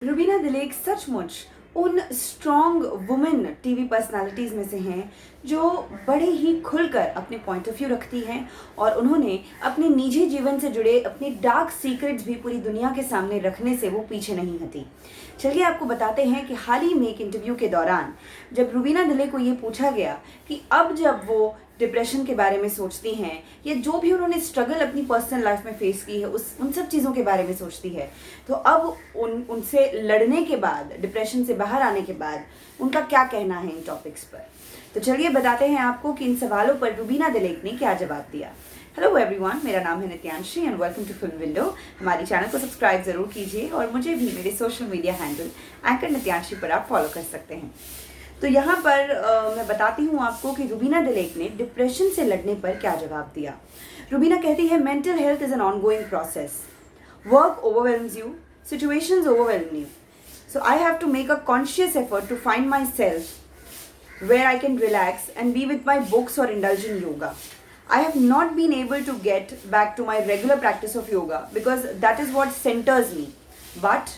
रुबीना दिलेक सचमुच उन strong women TV personalities में से हैं जो बड़े ही खुलकर अपने पॉइंट ऑफ व्यू रखती हैं और उन्होंने अपने निजी जीवन से जुड़े अपने डार्क सीक्रेट्स भी पूरी दुनिया के सामने रखने से वो पीछे नहीं हटी। चलिए आपको बताते हैं कि हाल ही में एक इंटरव्यू के दौरान जब रुबीना दिलेक को ये पूछा गया कि अब जब वो डिप्रेशन के बारे में सोचती हैं या जो भी उन्होंने स्ट्रगल अपनी पर्सनल लाइफ में फेस की है उन सब चीज़ों के बारे में सोचती है, तो अब उनसे लड़ने के बाद, डिप्रेशन से बाहर आने के बाद उनका क्या कहना है इन टॉपिक्स पर। तो चलिए बताते हैं आपको कि इन सवालों पर रुबीना दिलेक ने क्या जवाब दिया। हेलो एवरीवन, मेरा नाम है Nityanshi and welcome to film window. हमारी चैनल को सब्सक्राइब ज़रूर कीजिए और मुझे भी मेरे social media handle anchor Nityanshi पर आप फॉलो कर सकते हैं। तो यहाँ पर मैं बताती हूँ आपको कि रुबीना दिलेक ने डिप्रेशन से लड़ने पर क्या जवाब दिया। रुबीना कहती है, mental health is an ongoing process. Work overwhelms you, situations overwhelm you, so I have to make a conscious effort to find myself where I can relax and be with my books or indulge in yoga. I have not been able to get back to my regular practice of yoga because that is what centers me. But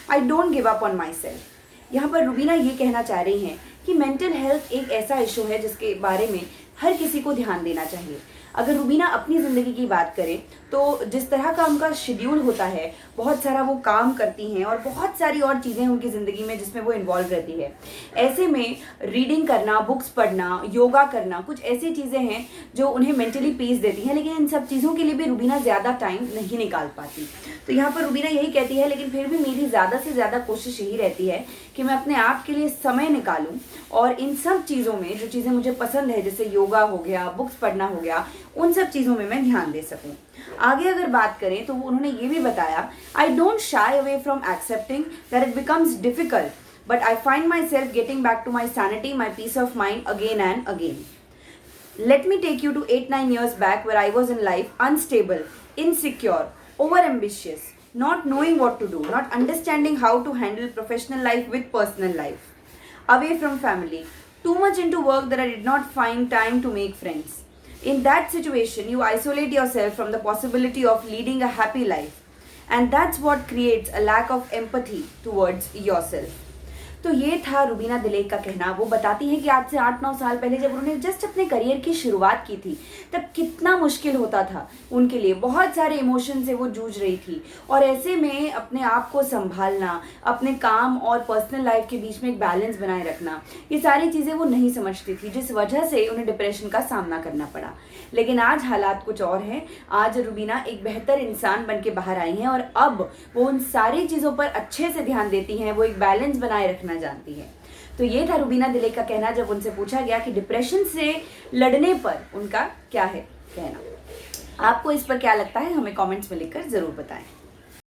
I don't give up on myself. यहाँ पर रुबीना ये कहना चाह रही हैं कि mental health एक ऐसा इशू है जिसके बारे में हर किसी को ध्यान देना चाहिए। अगर रुबीना अपनी ज़िंदगी की बात करें तो जिस तरह का उनका शेड्यूल होता है, बहुत सारा वो काम करती हैं और बहुत सारी और चीज़ें उनकी ज़िंदगी में जिसमें वो इन्वॉल्व रहती है। ऐसे में रीडिंग करना, बुक्स पढ़ना, योगा करना, कुछ ऐसी चीज़ें हैं जो उन्हें मेंटली पीस देती हैं, लेकिन इन सब चीज़ों के लिए भी रुबीना ज़्यादा टाइम नहीं निकाल पाती। तो यहाँ पर रुबीना यही कहती है, लेकिन फिर भी मेरी ज़्यादा से ज़्यादा कोशिश यही रहती है कि मैं अपने आप के लिए समय निकालूं और इन सब चीज़ों में जो चीज़ें मुझे पसंद है, जैसे योगा हो गया, बुक्स पढ़ना हो गया, उन सब चीज़ों में मैं ध्यान दे सकूं। आगे अगर बात करें तो उन्होंने ये भी बताया, I don't shy away from accepting that it becomes difficult, but I find myself getting back to my sanity, my peace of mind again and again. Let me take you to 8-9 years back where I was in life unstable, insecure, over-ambitious, not knowing what to do, not understanding how to handle professional life with personal life, away from family, too much into work that I did not find time to make friends. In that situation, you isolate yourself from the possibility of leading a happy life, and that's what creates a lack of empathy towards yourself. तो ये था रुबीना दिलेक का कहना। वो बताती है कि आज से 8-9 साल पहले जब उन्होंने जस्ट अपने करियर की शुरुआत की थी तब कितना मुश्किल होता था उनके लिए, बहुत सारे इमोशन से वो जूझ रही थी और ऐसे में अपने आप को संभालना, अपने काम और पर्सनल लाइफ के बीच में एक बैलेंस बनाए रखना, ये सारी चीज़ें वो नहीं समझती थी, जिस वजह से उन्हें डिप्रेशन का सामना करना पड़ा। लेकिन आज हालात कुछ और हैं। आज रुबीना एक बेहतर इंसान बन के बाहर आई हैं और अब वो उन सारी चीज़ों पर अच्छे से ध्यान देती हैं, वो एक बैलेंस बनाए रखना जानती है। तो ये था रुबीना दिलेक का कहना जब उनसे पूछा गया कि डिप्रेशन से लड़ने पर उनका क्या है कहना। आपको इस पर क्या लगता है, हमें कमेंट्स में लिखकर ज़रूर बताएं।